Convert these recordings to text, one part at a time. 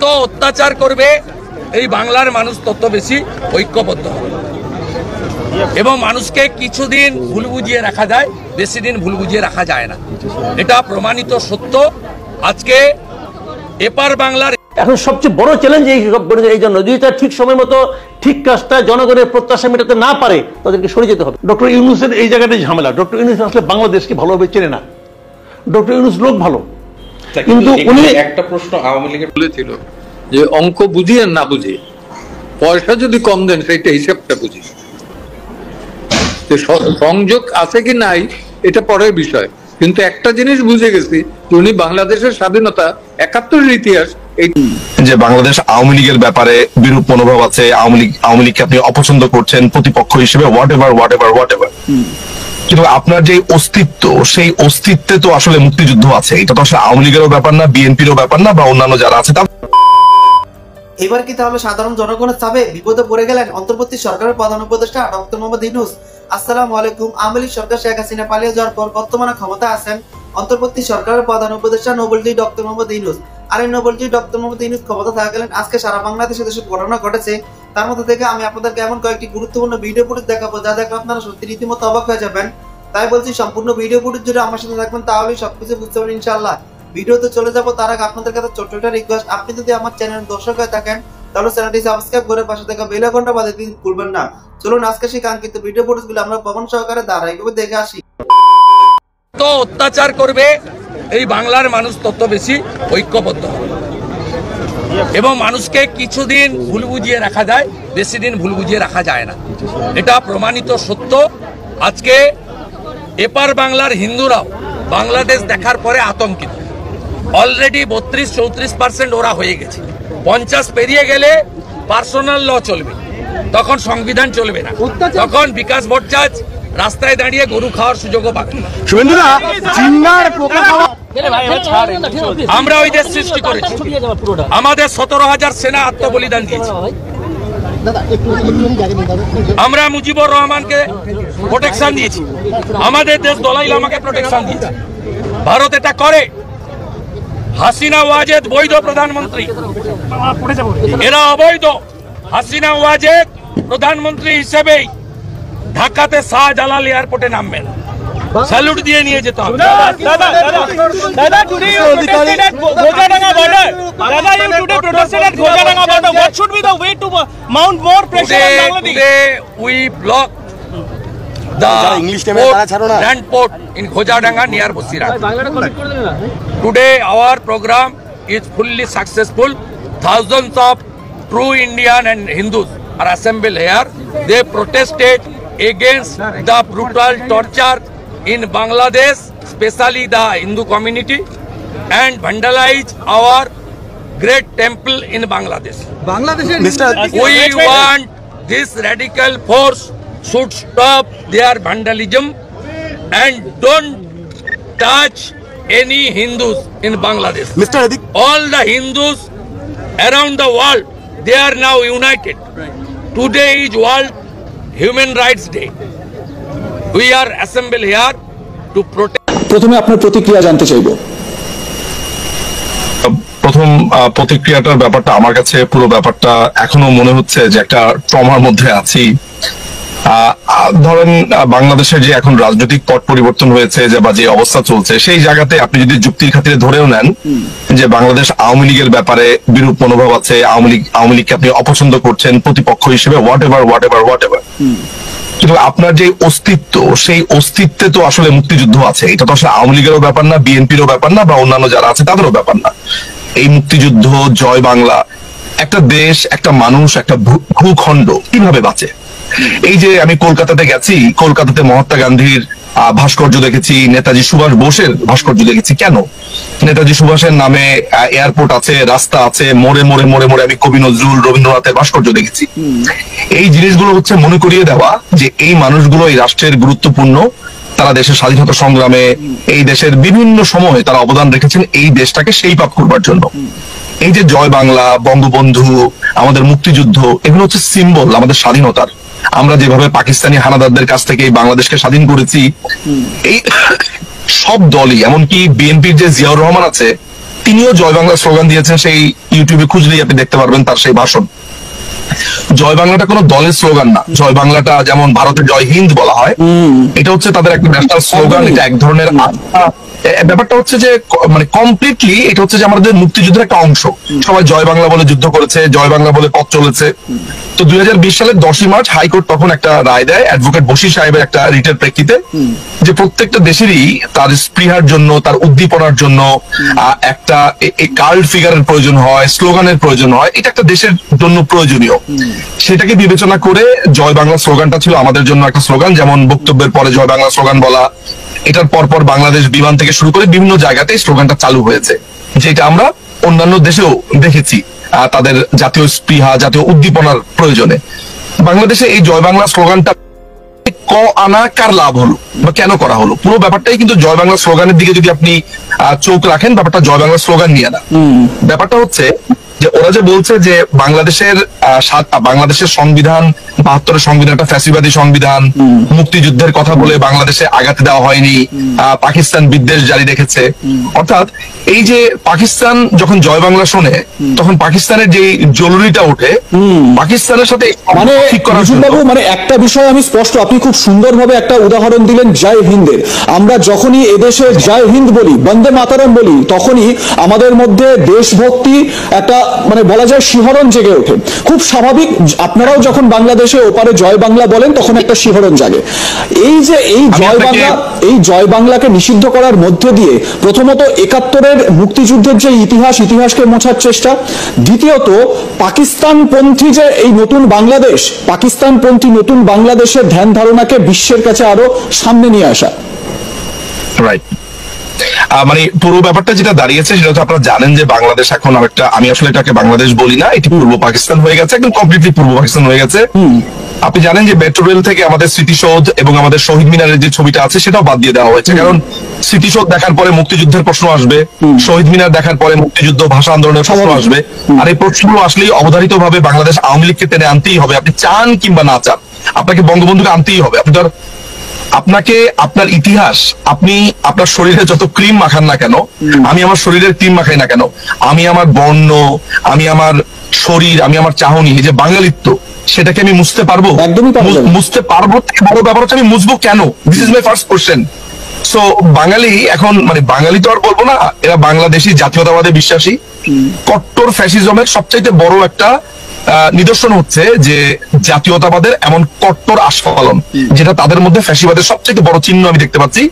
তো অত্যাচার করবে এই বাংলার মানুষ তত বেশি ঐক্যবদ্ধ হবে এবং মানুষকে কিছুদিন ভুল বুঝিয়ে রাখা যায়, বেশি দিন ভুল বুঝিয়ে রাখা যায় না। এটা প্রমাণিত সত্য। আজকে এপার বাংলার এখন সবচেয়ে বড় চ্যালেঞ্জ এই জন্য যদি তারা ঠিক সময় মতো ঠিক কাজটা জনগণের প্রত্যাশা মেটাতে না পারে তাদেরকে সরে যেতে হবে। ডক্টর ইউনূসের এই জায়গাটাই ঝামেলা। ডক্টর ইউনূস আসলে বাংলাদেশকে ভালোভাবে চেনে না। ডক্টর ইউনূস লোক ভালো, কিন্তু উনি একটা প্রশ্ন আওয়ামী লীগের বলেছিল যে অঙ্ক বুঝিয়ে না বুঝিয়ে পয়সা যদি কম দেন সেইটা হিসাবটা বুঝি, সংযোগ আছে কি নাই এটা পরের বিষয়, কিন্তু একটা জিনিস বুঝে গেছি যে উনি বাংলাদেশের স্বাধীনতা ৭১-এর ইতিহাস যে বাংলাদেশ আওয়ামী লীগের ব্যাপারে বিরূপ মনোভাব আছে, আওয়ামী লীগকে আপনি অপছন্দ করছেন প্রতিপক্ষ হিসেবে, হোয়াট এভার, কিন্তু আপনার যে অস্তিত্ব সেই অস্তিত্বে তো আসলে মুক্তিযুদ্ধ আছে। এটা তো আসলে আওয়ামী লীগেরও ব্যাপার না, বিএনপিরও ব্যাপার না, বা অন্যান্য যারা আছে। এবার কি তাহলে সাধারণ জনগণের চাপে বিপদে পড়ে গেলেন অন্তর্বর্তী সরকারের প্রধান উপদেষ্টা ডক্টর মোহাম্মদ ইউনূস? আসসালামু আলাইকুম। আওয়ামী লীগ সরকার শেখ হাসিনা পালিয়ে যাওয়ার পর বর্তমানে ক্ষমতা আছেন অন্তর্বর্তী সরকারের প্রধান উপদেষ্টা নোবেলজি ডক্টর মোহাম্মদ ইউনূস। আর এই নোবেলজি ডক্টর মোহাম্মদ ইউনূস ক্ষমতা থাকাকালীন আজকে সারা বাংলাদেশে যেসব ঘটনা ঘটেছে তার মধ্যে থেকে আমি আপনাদেরকে এমন কয়েকটি গুরুত্বপূর্ণ ভিডিও ফুটেজ দেখাবো যা দেখলে আপনারা সত্যি রীতিমতো অবাক হয়ে যাবেন। তাই বলছি সম্পূর্ণ ভিডিও ফুটেজ জুড়ে আমার সাথে থাকবেন, তাহলেই সবকিছু বুঝতে পারবেন ইনশাআল্লাহ। ভিডিওতে চলে যাবো তার আগে আপনাদের কাছে ছোট্ট একটা রিকোয়েস্ট, আপনি যদি আমার চ্যানেলের দর্শক হয়ে থাকেন তাহলে চ্যানেলটি সাবস্ক্রাইব করে পাশে থাকা বেল আইকনটা বাজিয়ে দিতে ভুলবেন না। চলুন আজকে সেই কাঙ্ক্ষিত ভিডিও ফুটেজগুলো আমরা প্রমাণ সহকারে ধারাবাহিকভাবে দেখে আসি। তো অত্যাচার করবে এই বাংলার মানুষ তত বেশি ঐক্যবদ্ধ হবে এবং মানুষকে কিছুদিন ভুল বুঝিয়ে রাখা যায়, বেশি দিন ভুল বুঝিয়ে রাখা যায় না। এটা প্রমাণিত সত্য। আজকে এপার বাংলার হিন্দুরাও বাংলাদেশ দেখার পরে আতঙ্কিত। অলরেডি 32-34% ওরা হয়ে গেছে। 50 পেরিয়ে গেলে পার্সোনাল ল চলবে, তখন সংবিধান চলবে না, তখন বিকাশ ভট্টাচার্য রাস্তায় দাঁড়িয়ে গরু খাওয়ার সুযোগও পাবে। আমরা ওই দেশ সৃষ্টি করেছি, আমাদের 17,000 সেনা আত্মবলিদান দিয়েছে। আমরা মুজিবুর রহমানকে প্রোটেকশন দিয়েছি, আমাদের দেশ দলাই লামাকে প্রোটেকশন দিয়েছে। ভারত এটা করে। হাসিনা ওয়াজেদ বৈধ প্রধানমন্ত্রী, এরা অবৈধ। হাসিনা ওয়াজেদ প্রধানমন্ত্রী হিসেবেই ঢাকাতে শাহজালাল এয়ারপোর্টে নামবেন, স্যালুট দিয়ে নিয়ে যেতে হবে। We block the land port in Khojadanga near Busira. Today our program is fully successful. Thousands of true Indian and Hindus are assembled here. They protested against the brutal torture in Bangladesh, especially the Hindu community, and vandalize our great temple in Bangladesh. We want this radical force should stop their vandalism and don't touch any Hindus in Bangladesh. All the Hindus around the world, they are now united. Today is World Human Rights Day. We are assembled here to protect. প্রথমে আপনার প্রতিক্রিয়া জানতে চাইব। প্রথম প্রতিক্রিয়াটার ব্যাপারটা আমার কাছে পুরো ব্যাপারটা এখনো মনে হচ্ছে যে একটা ট্রমার মধ্যে আছি। ধরেন বাংলাদেশের যে এখন রাজনৈতিক পট পরিবর্তন হয়েছে বা যে অবস্থা চলছে, সেই জায়গাতে আপনি যদি যুক্তির খাতিরে ধরেও নেন যে বাংলাদেশ আওয়ামী লীগের ব্যাপারে বিরূপ মনোভাব আছে, আওয়ামী লীগকে আপনি অপছন্দ করছেন প্রতিপক্ষ হিসেবে, হোয়াট এভার, কিন্তু আপনার যে অস্তিত্ব সেই অস্তিত্বে তো আসলে মুক্তিযুদ্ধ আছে। এটা তো আসলে আওয়ামী লীগেরও ব্যাপার না, বিএনপিরও ব্যাপার না, বা অন্যান্য যারা আছে তাদেরও ব্যাপার না। এই মুক্তিযুদ্ধ, জয় বাংলা, একটা দেশ, একটা মানুষ, একটা ভূখণ্ড কিভাবে বাঁচে? এই যে আমি কলকাতাতে গেছি, কলকাতাতে মহাত্মা গান্ধীর ভাস্কর্য দেখেছি, নেতাজি সুভাষ বোসের ভাস্কর্য দেখেছি। কেন? নেতাজি সুভাষের নামে এয়ারপোর্ট আছে, রাস্তা আছে, মোড়ে মোড়ে মোড়ে মোড়ে আমি কবি নজরুল, রবীন্দ্রনাথের ভাস্কর্য দেখেছি। এই জিনিসগুলো হচ্ছে মনে করিয়ে দেওয়া যে এই মানুষগুলো এই রাষ্ট্রের গুরুত্বপূর্ণ, তারা দেশের স্বাধীনতা সংগ্রামে এই দেশের বিভিন্ন সময়ে তারা অবদান রেখেছেন এই দেশটাকে সেই পাপ করবার জন্য। এই যে জয় বাংলা, বঙ্গবন্ধু, আমাদের মুক্তিযুদ্ধ, এগুলো হচ্ছে সিম্বল আমাদের স্বাধীনতার। আমরা যেভাবে পাকিস্তানি হানাদারদের কাছ থেকে বাংলাদেশকে স্বাধীন করেছি, এই সব দলই, এমনকি বিএনপির যে জিয়াউর রহমান আছে তিনিও জয় বাংলা স্লোগান দিয়েছেন, সেই ইউটিউবে খুঁজলেই আপনি দেখতে পারবেন তার সেই ভাষণ। জয় বাংলাটা কোনো দলের স্লোগান না, জয় বাংলাটা যেমন ভারতে জয় হিন্দ বলা হয়, এটা হচ্ছে তাদের একটা ন্যাশনাল স্লোগান, এটা এক ধরনের ব্যাপারটা হচ্ছে যে মানে কমপ্লিটলি এটা হচ্ছে যে আমাদের মুক্তিযুদ্ধের একটা অংশ। সবাই জয় বাংলা বলে যুদ্ধ করেছে, জয় বাংলা বলে পথ চলেছে। তো 2020 সালের 10ই মার্চ হাইকোর্ট তখন একটা রায় দেয় অ্যাডভোকেট বশির সাহেবের একটা রিটের প্রেক্ষিতে, যে প্রত্যেকটা দেশেরই তার স্পৃহার জন্য, তার উদ্দীপনার জন্য একটা কার্ড ফিগারের প্রয়োজন হয়, স্লোগানের প্রয়োজন হয়, এটা একটা দেশের জন্য প্রয়োজনীয়। সেটাকে বিবেচনা করে জয় বাংলা স্লোগানটা ছিল আমাদের জন্য একটা স্লোগান। যেমন বক্তব্যের পরে জয় বাংলা স্লোগান বলা, এটার পরপর বাংলাদেশ বিমান থেকে শুরু করে বিভিন্ন জায়গাতে স্লোগানটা চালু হয়েছে, যেটা আমরা অন্যান্য দেশেও দেখেছি তাদের জাতীয় স্পৃহা, জাতীয় উদ্দীপনার প্রয়োজনে। বাংলাদেশে এই জয় বাংলা স্লোগানটা ক আনা কার লাভ হলো বা কেন করা হলো, পুরো ব্যাপারটাই কিন্তু জয় বাংলা স্লোগানের দিকে যদি আপনি চোখ রাখেন, ব্যাপারটা জয় বাংলা স্লোগান নিয়ে না। ব্যাপারটা হচ্ছে যে ওরা যে বলছে যে বাংলাদেশের সংবিধান, 72-এর সংবিধানটা ফ্যাসিবাদী সংবিধান, মুক্তিযুদ্ধের কথা বলে বাংলাদেশে আঘাত দেওয়া হয়নি, পাকিস্তান বিদ্বেষ জারি রেখেছে। অর্থাৎ এই যে পাকিস্তান যখন জয় বাংলা শোনে তখন পাকিস্তানের যে জরুরিটা ওঠে, পাকিস্তানের সাথে মানে বাবু, মানে একটা বিষয় আমি স্পষ্ট, আপনি খুব সুন্দরভাবে একটা উদাহরণ দিলেন জয় হিন্দের। আমরা যখনই এদেশে জয় হিন্দ বলি, বন্দে মাতরম বলি, তখনই আমাদের মধ্যে দেশভক্তি একটা মানে বলা যায় শিহরণ জেগে ওঠে। খুব স্বাভাবিক, আপনারাও যখন বাংলাদেশে ওপারে জয় বাংলা বলেন তখন একটা শিহরণ জাগে। এই যে এই জয় বাংলাকে নিষিদ্ধ করার মধ্যে দিয়ে প্রথমত 71-এর মুক্তিযুদ্ধের যে ইতিহাসকে মোছার চেষ্টা, দ্বিতীয়ত পাকিস্তানপন্থী যে এই নতুন বাংলাদেশ, পাকিস্তানপন্থী নতুন বাংলাদেশের ধ্যান ধারণাকে বিশ্বের কাছে আরো সামনে নিয়ে আসা। রাইট, মানে পুরো ব্যাপারটা যেটা দাঁড়িয়েছে সেটা হচ্ছে আপনারা জানেন যে বাংলাদেশ এখন আরেকটা, আমি আসলে এটাকে বাংলাদেশ বলি না, এটি পূর্ব পাকিস্তান হয়ে গেছে, একদম কমপ্লিটলি পূর্ব পাকিস্তান হয়ে গেছে। আপনি জানেন যে মেট্রো রেল থেকে আমাদের স্মৃতিসৌধ এবং আমাদের শহীদ মিনারের যে ছবিটা আছে সেটাও বাদ দিয়ে দেওয়া হয়েছে, কারণ স্মৃতিসৌধ দেখার পরে মুক্তিযুদ্ধের প্রশ্ন আসবে, শহীদ মিনার দেখার পরে মুক্তিযুদ্ধ, ভাষা আন্দোলনের প্রশ্ন আসবে, আর এই প্রশ্নগুলো আসলেই অবধারিত ভাবে বাংলাদেশ আওয়ামী লীগকে টেনে আনতেই হবে। আপনি চান কিংবা না চান, আপনাকে বঙ্গবন্ধুকে আনতেই হবে। আপনাকে আপনার ইতিহাস, আপনি আপনার শরীরে যত ক্রিম মাখান না কেন, আমি আমার শরীরের ক্রিম মাখাই না কেন, আমি আমার বর্ণ, আমি আমার শরীর, আমি আমার চাহনি, এই যে বাঙালিত্ব, সেটাকে আমি মুছতে পারবো? মুছতে পারবো। বড় ব্যাপার হচ্ছে আমি মুছবো কেন? This is my first question. So Bangali এখন, মানে বাঙালি তো আর বলবো না, এরা বাংলাদেশি জাতীয়তাবাদে বিশ্বাসী। কট্টর ফ্যাসিজমের সবচাইতে বড় একটা নিদর্শন হচ্ছে যে জাতীয়তাবাদের এমন কট্টর আস্ফালন, যেটা তাদের মধ্যে ফ্যাসিবাদের সবচেয়ে বড় চিহ্ন আমি দেখতে পাচ্ছি।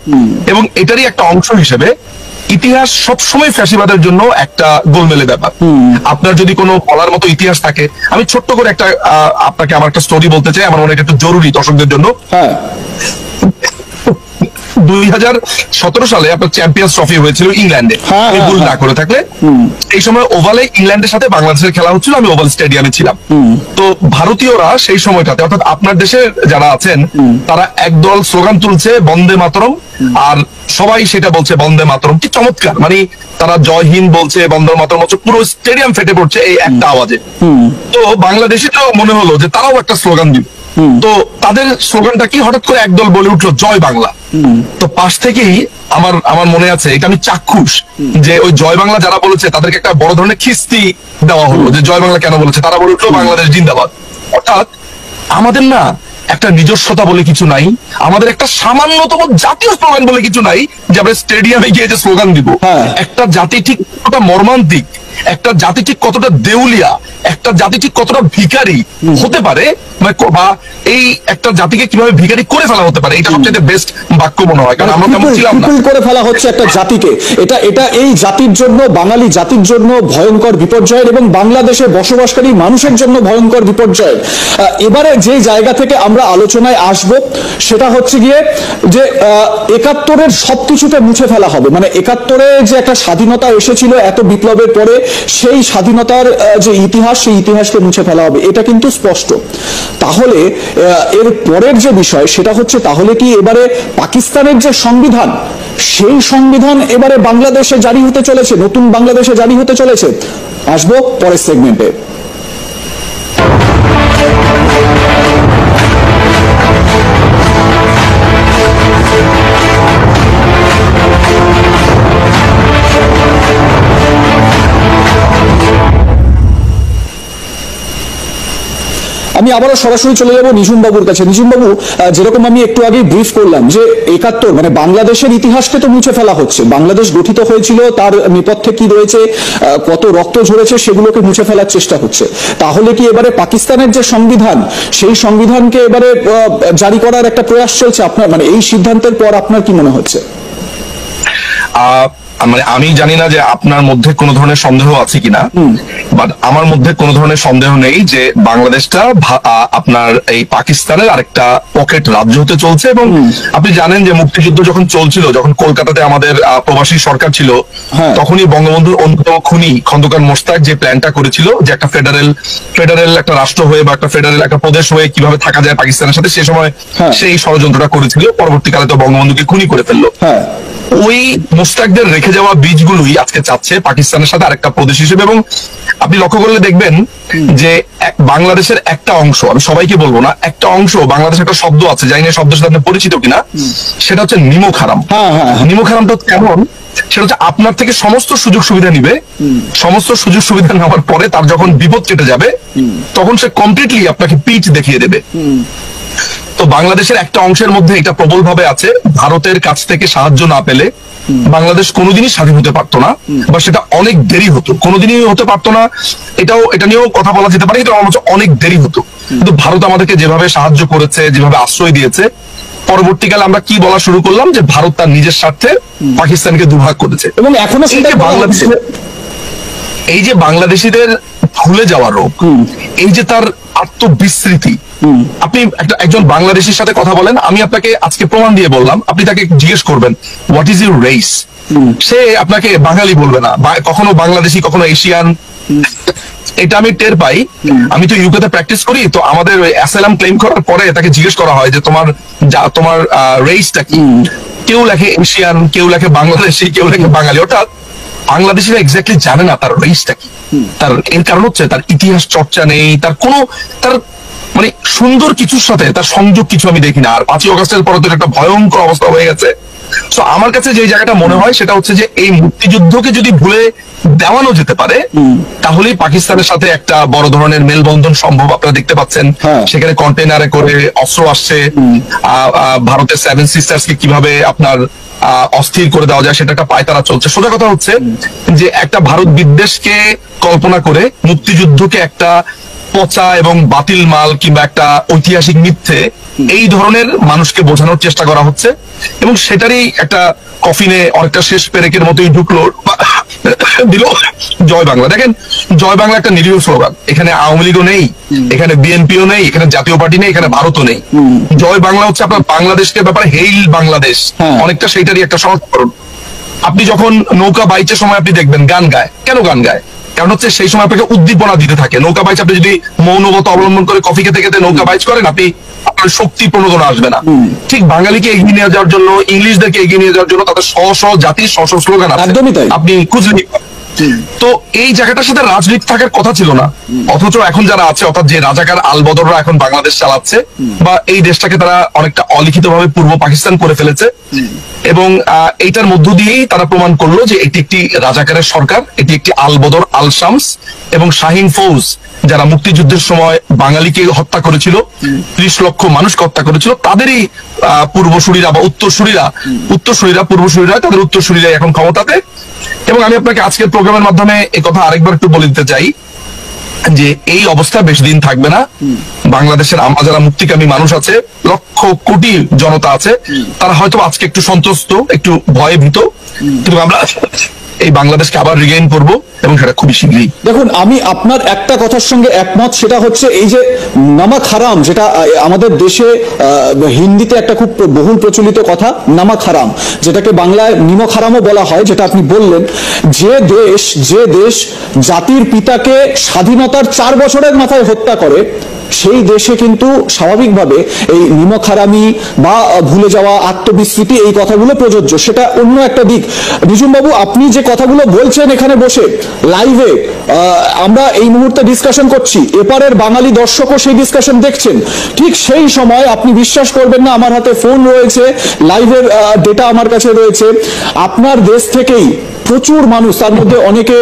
এবং এটারই একটা অংশ হিসেবে ইতিহাস সবসময় ফ্যাসিবাদের জন্য একটা গোলমেলে ব্যাপার। আপনার যদি কোনো বলার মতো ইতিহাস থাকে, আমি ছোট্ট করে একটা আপনাকে আমার একটা স্টোরি বলতে চাই, আমার মনে হয় এটা একটু জরুরি দর্শকদের জন্য। 2017 সালে আপনার চ্যাম্পিয়ন্স ট্রফি হয়েছিল ইংল্যান্ডে, আমি ভুল না করে থাকলে। এই সময় ওভালে ইংল্যান্ডের সাথে বাংলাদেশের খেলা হচ্ছিল, আমি ওভাল স্টেডিয়ামে ছিলাম। তো ভারতীয়রা সেই সময়টাতে, অর্থাৎ আপনার দেশে যারা আছেন, তারা একদল স্লোগান তুলছে বন্দে মাতরম, আর সবাই সেটা বলছে বন্দে মাতরম। কি চমৎকার, মানে তারা জয় হিন্দ বলছে, বন্দে মাতরম হচ্ছে, পুরো স্টেডিয়াম ফেটে পড়ছে এই একটা আওয়াজে। তো বাংলাদেশিরাও মনে হলো যে তারাও একটা স্লোগান দিবে। তো তাদের স্লোগানটা কি, হঠাৎ করে একদল বলে উঠলো জয় বাংলা। তো পাশ থেকেই আমার মনে আছে, এটা আমি চাক্ষুষ, যে ওই জয় বাংলা যারা বলেছে তাদেরকে একটা বড় ধরনের খিস্তি দেওয়া হলো, যে জয় বাংলা কেন বলেছে। তারা বলে উঠলো বাংলাদেশ জিন্দাবাদ। অর্থাৎ আমাদের না একটা নিজস্বতা বলে কিছু নাই, আমাদের একটা সামান্যতম জাতীয় স্লোগান বলে কিছু নাই, যে আমরা স্টেডিয়ামে গিয়ে যে স্লোগান দিব। একটা জাতি ঠিক কতটা মর্মান্তিক, একটা জাতি ঠিক কতটা দেউলিয়া, একটা জাতি ঠিক কতটা ভিখারি হতে পারে, বা এই একটা জাতিকে কিভাবে ভিখারি করে ফেলা হতে পারে, এটা সবচেয়ে বেস্ট বাক্য মনে হয়। কারণ আমরা তেমন ছিলাম না, করে ফেলা হচ্ছে একটা জাতিকে। এটা এই জাতির জন্য, বাঙালি জাতির জন্য ভয়ঙ্কর বিপর্যয়ের, এবং বাংলাদেশে বসবাসকারী মানুষের জন্য ভয়ঙ্কর বিপর্যয়ের। এবারে যে জায়গা থেকে আমরা আলোচনায় আসব সেটা হচ্ছে গিয়ে যে 71-এর সবকিছুতে মুছে ফেলা হবে। মানে 71-এ যে একটা স্বাধীনতা এসেছিল এত বিপ্লবের পরে, সেই স্বাধীনতার যে ইতিহাস, সেই ইতিহাসকে মুছে ফেলা হবে, এটা কিন্তু স্পষ্ট। তাহলে এর পরের যে বিষয় সেটা হচ্ছে, তাহলে কি এবারে পাকিস্তানের যে সংবিধান, সেই সংবিধান এবারে বাংলাদেশে জারি হতে চলেছে, নতুন বাংলাদেশে জারি হতে চলেছে? আসবো পরের সেগমেন্টে। আমি আবারও সরাসরি চলে যাব নিঝুম বাবুর কাছে। নিঝুম বাবু, যেরকম আমি একটু আগে ব্রিফ করলাম যে 71 মানে বাংলাদেশের ইতিহাসকে তো মুছে ফেলা হচ্ছে। বাংলাদেশ গঠিত হয়েছিল, তার নেপথ্যে কি রয়েছে, কত রক্ত ঝরেছে, সেগুলোকে মুছে ফেলার চেষ্টা হচ্ছে। তাহলে কি এবারে পাকিস্তানের যে সংবিধান, সেই সংবিধানকে এবারে জারি করার একটা প্রয়াস চলছে? আপনার মানে এই সিদ্ধান্তের পর আপনার কি মনে হচ্ছে? মানে আমি জানি না যে আপনার মধ্যে কোনো ধরনের সন্দেহ আছে কিনা, বাট আমার মধ্যে কোনো ধরনের সন্দেহ নেই যে বাংলাদেশটা আপনার এই পাকিস্তানের আরেকটা পকেট রাজ্য হতে চলছে। এবং আপনি জানেন যে মুক্তিযুদ্ধ যখন চলছিল, যখন কলকাতাতে আমাদের প্রবাসী সরকার ছিল, তখনই বঙ্গবন্ধুর অন্যতম খুনি খন্দকার মোশতাক যে প্ল্যানটা করেছিল যে একটা ফেডারেল একটা রাষ্ট্র হয়ে বা একটা ফেডারেল একটা প্রদেশ হয়ে কিভাবে থাকা যায় পাকিস্তানের সাথে, সে সময় সেই ষড়যন্ত্রটা করেছিল। পরবর্তীকালে তো বঙ্গবন্ধুকে খুনি করে ফেললো। ওই মোশতাকদের রেখে যাওয়া বীজগুলোই আজকে চাচ্ছে পাকিস্তানের সাথে আরেকটা প্রদেশ হিসেবে। এবং আপনি লক্ষ্য করলে দেখবেন যে বাংলাদেশের একটা অংশ, আমি সবাইকে বলবো না, একটা অংশ, বাংলাদেশ একটা শব্দ আছে, জানি না শব্দের সাথে আপনি পরিচিত কিনা, সেটা হচ্ছে নিমক হারাম। নিমক হারামটা কেমন? সেটা হচ্ছে আপনার থেকে সমস্ত সুযোগ সুবিধা নিবে, সমস্ত সুযোগ সুবিধা নেওয়ার পরে তার যখন বিপদ কেটে যাবে তখন সে কমপ্লিটলি আপনাকে পিঠ দেখিয়ে দেবে। তো বাংলাদেশের একটা অংশের মধ্যে এটা প্রবলভাবে আছে, ভারতের কাছ থেকে সাহায্য না পেলে বাংলাদেশ কোনোদিনই স্বাধীন হতে পারতো না, বা সেটা অনেক দেরি হতো, কোনোদিনই হতে পারতো না। এটা নিয়েও কথা বলা যেতে পারে, এটা আমার অনেক দেরি হতো। কিন্তু ভারত আমাদেরকে যেভাবে সাহায্য করেছে, যেভাবে আশ্রয় দিয়েছে, পরবর্তীকালে আমরা কি বলা শুরু করলাম যে ভারত তার নিজের স্বার্থে পাকিস্তানকে দুভাগ করেছে। এবং এখনো এই যে বাংলাদেশিদের ভুলে যাওয়া রোগ, এই যে তার আত্মবিস্মৃতি, আপনি একজন বাংলাদেশির সাথে কথা বলেন, আমি আপনাকে আজকে প্রমাণ দিয়ে বললাম, আপনি তাকে জিজ্ঞেস করবেন হোয়াট ইজ ইউর রেস, সে আপনাকে বাঙালি বলবে না, কখনো বাংলাদেশি, কখনো এশিয়ান। এটা আমি টের পাই। আমি তো ইউকেতে প্র্যাকটিস করি, তো আমাদের অ্যাসাইলাম ক্লেম করার পরে তাকে জিজ্ঞেস করা হয় যে তোমার রেসটা কি। কেউ লেখে এশিয়ান, কেউ লেখে বাংলাদেশি, কেউ লেখে বাঙালি। অর্থাৎ বাংলাদেশিরা এক্স্যাক্টলি জানে না তার রেসটা কি। এর কারণ হচ্ছে তার ইতিহাস চর্চা নেই, তার মানে সুন্দর কিছুর সাথে তার সংযোগ কিছু আমি দেখি না। আর 5ই অগস্টের পরে তো একটা ভয়ঙ্কর অবস্থা হয়ে গেছে। তো আমার কাছে যে জায়গাটা মনে হয় সেটা হচ্ছে যে এই মুক্তিযুদ্ধকে যদি ভুলে দেওয়ানো যেতে পারে, তাহলেই পাকিস্তানের সাথে একটা বড় ধরনের মেলবন্ধন সম্ভব। আপনারা দেখতে পাচ্ছেন সেখানে কন্টেনারে করে অস্ত্র আসছে, ভারতের 7 সিস্টার্স কে কিভাবে আপনার অস্থির করে দেওয়া যায় সেটা একটা পায়তারা চলছে। সোজা কথা হচ্ছে যে একটা ভারত বিদ্বেষকে কল্পনা করে মুক্তিযুদ্ধকে একটা পচা এবং বাতিল মাল কিংবা একটা ঐতিহাসিক মিথ্যে, এই ধরনের মানুষকে বোঝানোর চেষ্টা করা হচ্ছে। এবং সেটারই একটা কফিনে অনেকটা শেষ পেরেকের মতোই ঢুকলো, দিল জয় বাংলা। দেখেন, জয় বাংলা একটা নিরীহ স্লোগান। এখানে আওয়ামী লীগও নেই, এখানে বিএনপিও নেই, এখানে জাতীয় পার্টি নেই, এখানে ভারতও নেই। জয় বাংলা হচ্ছে আপনার বাংলাদেশকে ব্যাপারে হেইল বাংলাদেশ, অনেকটা সেইটারই একটা সংস্করণ। আপনি যখন নৌকা বাইচের সময় আপনি দেখবেন গান গায়। কেন গান গায়? কারণ হচ্ছে সেই সময় আপনাকে উদ্দীপনা দিতে থাকে। নৌকা বাইচ আপনি যদি মৌনবত অবলম্বন করে কফি খেতে খেতে নৌকা বাইচ করেন, আপনি আপনার শক্তি প্রণোদনা আসবে না। ঠিক বাঙালিকে এগিয়ে নিয়ে যাওয়ার জন্য, ইংলিশদেরকে এগিয়ে নিয়ে যাওয়ার জন্য তাদের স্ব জাতির স্ব স্লোগান আছে, আপনি খুঁজলে। তো এই জায়গাটার সাথে রাজনীতি থাকার কথা ছিল না, অথচ এখন যারা আছে, অর্থাৎ যে রাজাকার আলবদররা এখন বাংলাদেশ চালাচ্ছে, বা এই দেশটাকে তারা অনেকটা অলিখিতভাবে পূর্ব পাকিস্তান করে ফেলেছে। এবং এইটার মধ্য দিয়েই তারা প্রমাণ করলো যে এটি একটি রাজাকারের সরকার, এটি একটি আলবদর, আল শামস এবং শাহিন ফৌজ, যারা মুক্তিযুদ্ধের সময় বাঙালিকে হত্যা করেছিল, 30 লক্ষ মানুষকে হত্যা করেছিল, তাদেরই পূর্বসূরীরা বা পূর্বসূরীরা, তাদের উত্তরসূরীরা এখন ক্ষমতাতে। এবং আমি আপনাকে আজকের প্রোগ্রামের মাধ্যমে এই কথা আরেকবার একটু বলে দিতে চাই যে এই অবস্থা বেশি দিন থাকবে না। বাংলাদেশের আমরা যারা মুক্তিকামী মানুষ আছে, লক্ষ কোটি জনতা আছে, তারা হয়তো আজকে একটু সন্ত্রস্ত, একটু ভয়ে ভীত, কিন্তু আমরা এই বাংলাদেশকে আবার রিগেইন করব, এবং সেটা খুবই শীঘ্রই। দেখুন, আমি আপনার একটা কথার সঙ্গে একমত, সেটা হচ্ছে এই যে নামাক হারাম, যেটা আমাদের দেশে হিন্দিতে একটা খুব বহুল প্রচলিত কথা, নামাক হারাম, যেটাকে বাংলায় নিমক হারামও বলা হয়, যেটা আপনি বললেন। যে দেশ জাতির পিতাকে স্বাধীনতার 4 বছরের মাথায় হত্যা করে, সেই দেশে কিন্তু স্বাভাবিকভাবে এই নিমক হারামি বা ভুলে যাওয়া, আত্মবিস্মৃতি, এই কথাগুলো প্রযোজ্য। সেটা অন্য একটা দিক। নিঝুম বাবু, আপনি যে কথাগুলো বলছেন এখানে বসে লাইভে, আমরা এই মুহূর্তে ডিসকাশন করছি, এপারের বাঙালি দর্শকও সেই ডিসকাশন দেখছেন। ঠিক সেই সময় আপনি বিশ্বাস করবেন না, আমার হাতে ফোন রয়েছে, লাইভের ডেটা আমার কাছে রয়েছে, আপনার দেশ থেকেই প্রচুর মানুষ, তার মধ্যে অনেকে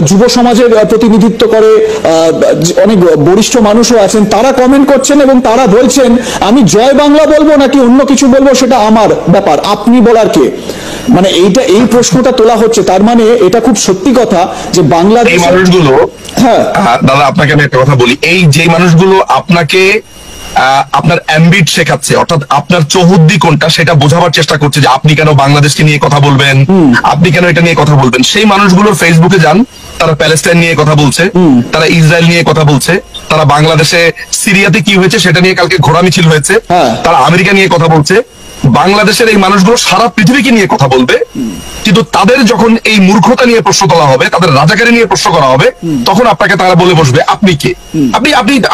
যুব সমাজের প্রতিনিধিত্ব করে, অনেক বরিষ্ঠ মানুষও আছেন, তারা কমেন্ট করছেন এবং তারা বলছেন আমি জয় বাংলা বলবো নাকি অন্য কিছু বলবো সেটা আমার ব্যাপার, আপনি বলার কে? মানে এই প্রশ্নটা তোলা হচ্ছে। তার মানে এটা খুব সত্যি কথা যে বাংলাদেশ মানুষগুলো, হ্যাঁ দাদা আপনাকে আমি একটা কথা বলি, এই যে মানুষগুলো আপনাকে আপনার অ্যাম্বিট শেখাচ্ছে, অর্থাৎ আপনার চৌহদ্দি কোনটা সেটা বোঝাবার চেষ্টা করছে যে আপনি কেন বাংলাদেশকে নিয়ে কথা বলবেন, আপনি কেন এটা নিয়ে কথা বলবেন। সেই মানুষগুলোর ফেসবুকে যান, তারা প্যালেস্টাইন নিয়ে কথা বলছে, তারা ইসরায়েল নিয়ে কথা বলছে, তারা বাংলাদেশে সিরিয়াতে কি হয়েছে সেটা নিয়ে কালকে ঘোড়া মিছিল হয়েছে, তারা আমেরিকা নিয়ে কথা বলছে। বাংলাদেশের এই মানুষগুলো সারা পৃথিবীকে নিয়ে কথা বলবে, কিন্তু তাদের যখন এই মূর্খতা নিয়ে প্রশ্ন তোলা হবে, তাদের রাজাকারী নিয়ে প্রশ্ন করা হবে, তখন আপনাকে তারা বলে বসবে আপনি কে।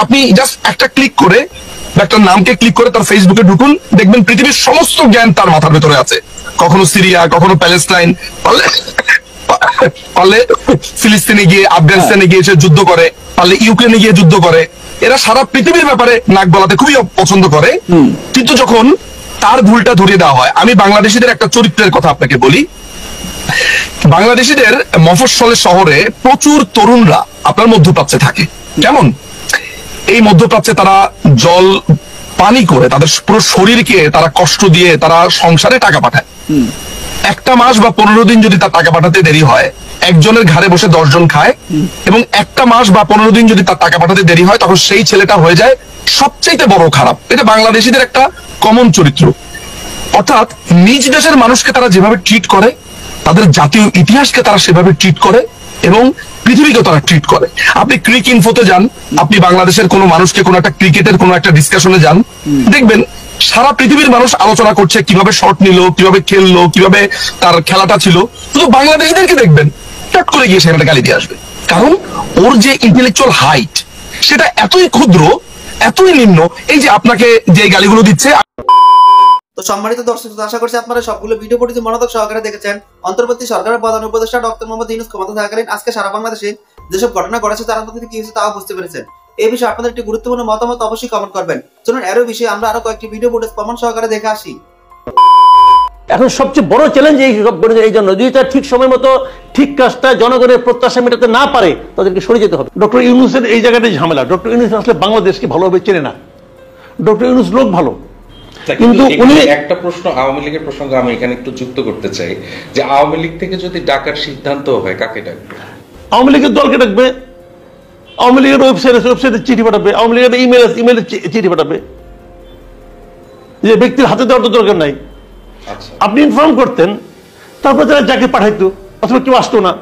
আপনি জাস্ট একটা ক্লিক করে, একটা নামকে ক্লিক করে তার ফেসবুকে ঢুকুন, দেখবেন পৃথিবীর সমস্ত জ্ঞান তার মাথার ভেতরে আছে। কখনো সিরিয়া, কখনো প্যালেস্টাইন, পারলে ফিলিস্তিনে গিয়ে, আফগানিস্তানে গিয়ে সে যুদ্ধ করে, পারলে ইউক্রেনে গিয়ে যুদ্ধ করে। এরা সারা পৃথিবীর ব্যাপারে নাক গলাতে খুবই পছন্দ করে, কিন্তু যখন তার ভুলটা ধরিয়ে দেওয়া হয়। আমি বাংলাদেশিদের একটা চরিত্রের কথা আপনাকে বলি। বাংলাদেশিদের মফস্বলের শহরে প্রচুর তরুণরা আপনার মধ্যপ্রাচ্যে থাকে। কেমন? এই মধ্যপ্রাচ্যে তারা জল পানি করে তাদের পুরো শরীরকে তারা কষ্ট দিয়ে তারা সংসারে টাকা পাঠায়। একটা মাস বা 15 দিন যদি তার টাকা পাঠাতে দেরি হয়, একজনের ঘাড়ে বসে 10 জন খায়, এবং একটা মাস বা 15 দিন যদি তার টাকা পাঠাতে দেরি হয়, তখন সেই ছেলেটা হয়ে যায় সবচেয়ে বড় খারাপ। এটা বাংলাদেশিদের একটা কমন চরিত্র। অর্থাৎ নিজ দেশের মানুষকে তারা যেভাবে ট্রিট করে, তাদের জাতীয় ইতিহাসকে তারা সেভাবে ট্রিট করে, এবং পৃথিবীকে তারা ট্রিট করে। আপনি ক্রিক ইনফোতে যান, আপনি বাংলাদেশের কোনো মানুষকে কোনো একটা ক্রিকেটের কোনো একটা ডিসকাশনে যান, দেখবেন সারা পৃথিবীর মানুষ আলোচনা করছে কিভাবে শট নিল, কিভাবে খেললো, কিভাবে তার খেলাটা ছিল। শুধু বাংলাদেশিদেরকে দেখবেন চট করে গিয়ে সেখানে গালি দিয়ে আসবে, কারণ ওর যে ইন্টেলেকচুয়াল হাইট সেটা এতই ক্ষুদ্র, এতই নিম্ন। এই যে আপনাকে যে গালিগুলো দিচ্ছে। তো সম্মানিত দর্শক, আশা করছি আপনারা সবগুলো ভিডিও পর্যন্ত মনোযোগ সহকারে দেখেছেন। অন্তর্বর্তী সরকারের প্রধান উপদেষ্টা ডক্টর মোহাম্মদ ইউনূস ক্ষমতা থাকাকালীন আজকে সারা বাংলাদেশে যেসব ঘটনা ঘটেছে তার মধ্যে কি হয়েছে তাও বুঝতে পেরেছেন। এই বিষয়ে আপনাদের একটি গুরুত্বপূর্ণ মতামত অবশ্যই কমেন্ট করবেন। চলুন এর বিষয়ে আমরা আরো কয়েকটি ভিডিও ফুটেজ প্রমাণ সহকারে দেখে আসি। এখন সবচেয়ে বড় চ্যালেঞ্জ এই জন্য, যদি তারা ঠিক সময় মতো ঠিক কাজটা জনগণের প্রত্যাশা মেটাতে না পারে, তাদেরকে সরে যেতে হবে। ডক্টর ইউনূসের এই জায়গাটাই ঝামেলা। ডক্টর ইউনূস আসলে বাংলাদেশকে ভালোভাবে চেনে না। ডক্টর ইউনূস লোক ভালো, কিন্তু উনি একটা প্রশ্ন আওয়ামী লীগের প্রসঙ্গে আমি এখানে একটু যুক্ত করতে চাই, যে আওয়ামী লীগ থেকে যদি ডাকার সিদ্ধান্ত হয় কাকে ডাকবে? আওয়ামী লীগের দলকে ডাকবে, আওয়ামী লীগের ওয়েবসাইটে চিঠি পাঠাবে, আওয়ামী লীগের ইমেলে চিঠি পাঠাবে, যে ব্যক্তির হাতে দেওয়ার তো দরকার নাই। আপনি ইনফর্ম করতেন, তারপর যারা যাকে পাঠাইতো, অথবা কেউ আসতো না।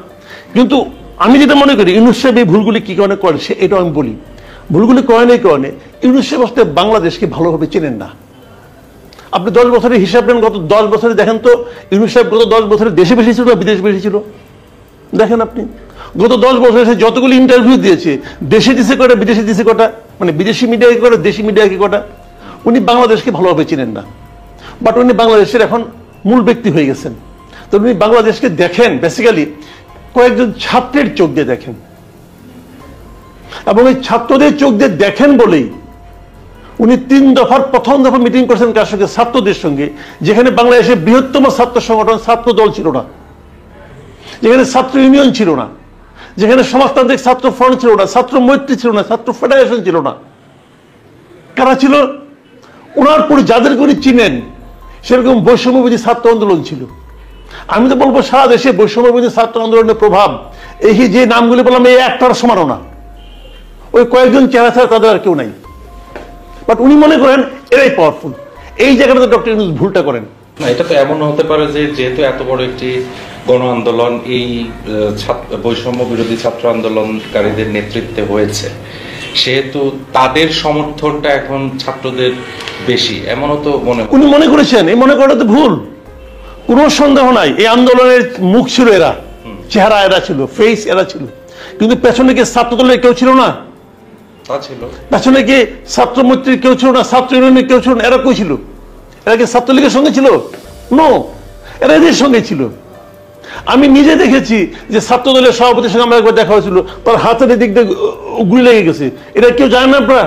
কিন্তু আমি যেটা মনে করি, ইউনূস সাহেব এই ভুলগুলি কি কারণে করেন, এটাও আমি বলি। ভুলগুলি করেন এই কারণে, ইউনূস সাহেব আসলে বাংলাদেশকে ভালোভাবে চেনেন না। আপনি 10 বছরের হিসাব নেন, গত 10 বছরে দেখেন তো ইউনূস সাহেব গত 10 বছরে দেশে বেশি ছিল না বিদেশে বেশি ছিল? দেখেন আপনি গত 10 বছরে সে যতগুলি ইন্টারভিউ দিয়েছে, দেশে দিছে কটা, বিদেশে দিছে কটা, মানে বিদেশি মিডিয়াকে কটা, দেশি মিডিয়াকে কটা। উনি বাংলাদেশকে ভালোভাবে চিনেন না, বাট উনি বাংলাদেশের এখন মূল ব্যক্তি হয়ে গেছেন। তো উনি বাংলাদেশকে দেখেন বেসিক্যালি কয়েকজন ছাত্রের চোখ দিয়ে দেখেন, এবং এই ছাত্রদের চোখ দিয়ে দেখেন বলেই উনি 3 দফার প্রথম দফা মিটিং করেছেন কার সঙ্গে? ছাত্রদের সঙ্গে, যেখানে বাংলাদেশের বৃহত্তম ছাত্র সংগঠন ছাত্র দল ছিল না, যেখানে ছাত্র ইউনিয়ন ছিল না, যেখানে সমাজতান্ত্রিক ছাত্র ফ্রন্ট ছিল না, ছাত্র মৈত্রী ছিল না, ছাত্র ফেডারেশন ছিল না। কারা ছিল? ওনার পরে যাদেরকে উনি চিনেন সেরকম বৈষম্যবিরোধী ছাত্র আন্দোলন ছিল। আমি তো বলবো সারা দেশে বৈষম্যবিরোধী ছাত্র আন্দোলনের প্রভাব এই যে নামগুলি বললাম এই একটার সমানও না। ওই কয়েকজন চেহারা ছাড়া তাদের আর কেউ নাই। বাট উনি মনে করেন এরাই পাওয়ারফুল। এই জায়গাটাতে ডক্টর ইউনূস ভুলটা করেন। না, এটা তো এমন হতে পারে যে যেহেতু এত বড় একটি গণ আন্দোলন এই বৈষম্য বিরোধী ছাত্র আন্দোলনকারীদের নেতৃত্বে হয়েছে, সেহেতু তাদের সমর্থনটা এখন ছাত্রদের বেশি, এমনও তো উনি মনে করেছেন। এই মনে করাটা তো ভুল, কোনো সন্দেহ নাই। এই আন্দোলনের মুখ ছিল এরা, চেহারা এরা ছিল, ফেস এরা ছিল, কিন্তু পেছনে কি ছাত্র দলের কেউ ছিল না? পেছনে কি ছাত্র মৈত্রীর কেউ ছিল না? ছাত্র ইউনিয়নের কেউ ছিল না? এরা কই ছিল? এরা কি ছাত্রলীগের সঙ্গে ছিল? নো, এরা এদের সঙ্গে ছিল। আমি নিজে দেখেছি যে ছাত্র দলের সভাপতির সঙ্গে আমার একবার দেখা হয়েছিল, তার হাতের দিক দিয়ে গুলি লেগে গেছে। এটা কেউ জানেন না আপনারা?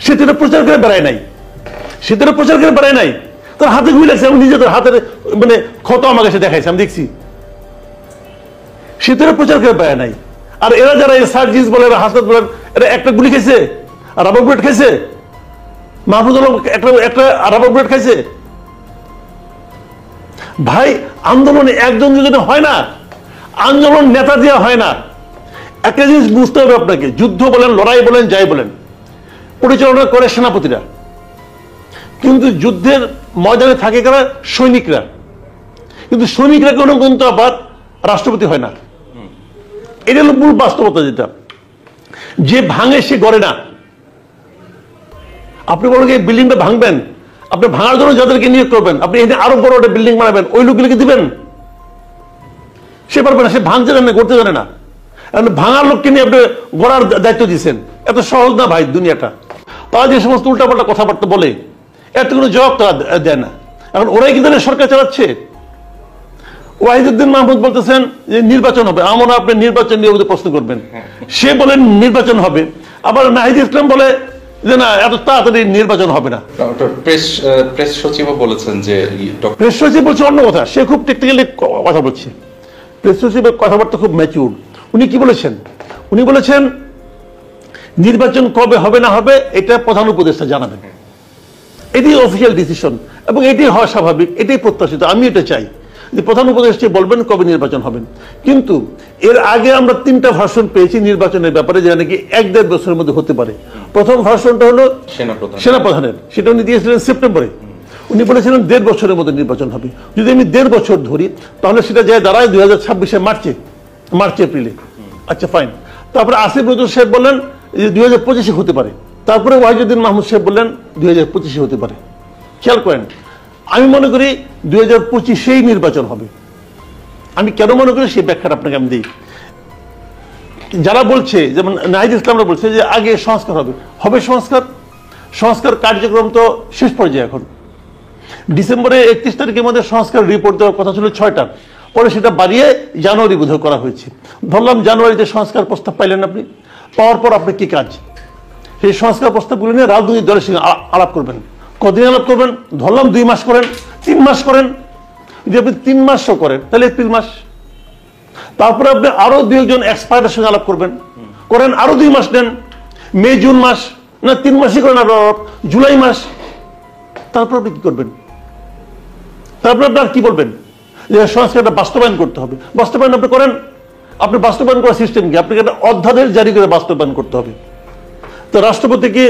সে তো প্রচার করে বেড়ায় নাই, সে তো প্রচার করে বেড়ায় নাই, তার হাতে গুলি লাগছে। আমি নিজে হাতের মানে ক্ষত আমাকে সে দেখাইছে, আমি দেখছি। শীতের প্রচার করে পায় নাই। আর এরা যারা সার্জিস বলেন, হাসনাত বলেন, এরা একটা গুলি খেয়েছে, আর রাবার বুলেট খাইছে? মাহফুজ আলম একটা রাবার বুলেট খাইছে? ভাই আন্দোলনে একজন দুজনে হয় না, আন্দোলন নেতা দেওয়া হয় না। একটা জিনিস বুঝতে হবে আপনাকে, যুদ্ধ বলেন, লড়াই বলেন, যাই বলেন, পরিচালনা করে সেনাপতিরা, কিন্তু যুদ্ধের ময়দানে থাকে কারা? সৈনিকরা। কিন্তু সৈনিকরা কোনো কিন্তু আবার রাষ্ট্রপতি হয় না। এটা হলো মূল বাস্তবতা। যেটা যে ভাঙে সে গড়ে না। আপনি বলেন এই বিল্ডিংটা ভাঙবেন, আপনি ভাঙার জন্য যাদেরকে নিয়োগ করবেন, আপনি এখানে আরো বড় একটা বিল্ডিং বানাবেন, ওই লোকগুলিকে দিবেন? সে পারবে না, সে ভাঙতে জানে না, করতে জানে না। ভাঙার লোককে নিয়ে আপনি গড়ার দায়িত্ব দিচ্ছেন, এত সহজ না ভাই দুনিয়াটা। তারা যে সমস্ত উল্টাপাল্টা কথাবার্তা বলে, এত কোনো জবাব তারা দেয় না। এখন ওরাই কিন্তু সরকার চালাচ্ছে। ওয়াহিদুদ্দিন মাহমুদ বলতেছেন যে নির্বাচন হবে, আমরা আপনি নির্বাচন নিয়ে প্রশ্ন করবেন, সে বলেন নির্বাচন হবে। আবার নাহিদ ইসলাম বলে যে না, এত তাড়াতাড়ি নির্বাচন হবে না। প্রেস সচিব বলেছেন যে, প্রেস সচিব বলছে অন্য কথা, সে খুব টেকনিক্যালি কথা বলছে। প্রেস সচিবের কথাবার্তা খুব ম্যাচিউর। উনি কি বলেছেন? উনি বলেছেন নির্বাচন কবে হবে না হবে এটা প্রধান উপদেষ্টা জানাবেন, এটি অফিসিয়াল ডিসিশন এবং এটি হওয়া স্বাভাবিক, এটাই প্রত্যাশিত। আমি এটা চাই যে প্রধান উপদেষ্টা বলবেন কবে নির্বাচন হবেন। কিন্তু এর আগে আমরা 3টা ভার্সন পেয়েছি নির্বাচনের ব্যাপারে, যেটা নাকি 1-1.5 বছরের মধ্যে হতে পারে। প্রথম ভার্সনটা হলো সেনাপ্রধানের, সেটা উনি দিয়েছিলেন সেপ্টেম্বরে। উনি বলেছিলেন 1.5 বছরের মধ্যে নির্বাচন হবে। যদি আমি 1.5 বছর ধরি তাহলে সেটা যায় দাঁড়ায় 2026 মার্চ এপ্রিলে। আচ্ছা ফাইন। তারপরে আসিফ নজরুল সাহেব বললেন যে 2025 হতে পারে। তারপরে ওয়াহিদুদ্দিন মাহমুদ সাহেব বললেন 2025 হতে পারে। খেয়াল করেন, আমি মনে করি 2025-এই নির্বাচন হবে। আমি কেন মনে করি সেই ব্যাখ্যাটা আপনাকে আমি দিই। যারা বলছে, যেমন নাহিদ ইসলামরা বলছে যে আগে সংস্কার হবে, সংস্কার কার্যক্রম তো শেষ পর্যায়ে। এখন ডিসেম্বরে 31 তারিখের মধ্যে সংস্কার রিপোর্ট দেওয়ার কথা ছিল 6টা, পরে সেটা বাড়িয়ে জানুয়ারি বোধহয় করা হয়েছে। ধরলাম জানুয়ারিতে সংস্কার প্রস্তাব পাইলেন আপনি, পাওয়ার পর আপনি কি কাজ? সেই সংস্কার প্রস্তাবগুলো নিয়ে রাজনৈতিক দলের সঙ্গে আলাপ করবেন। কদিন আলাপ করবেন? ধরলাম 2 মাস করেন, 3 মাস করেন। যদি আপনি 3 মাসও করেন তাহলে এপ্রিল মাস। তারপরে আপনি আরো 2-1 এক্সপার্টের সঙ্গে আলাপ করেন, আরো 2 মাস নেন, মে জুন মাস, না 3 মাসই করেন, আরো জুলাই মাস। তারপর আপনি কি করবেন? তারপর আপনার কি বলবেন? যে সংস্কারটা বাস্তবায়ন করতে হবে। বাস্তবায়ন আপনি করেন, আপনি বাস্তবায়ন করার সিস্টেম কি? আপনাকে একটা অধ্যাদেশ জারি করে বাস্তবায়ন করতে হবে। তো রাষ্ট্রপতিকে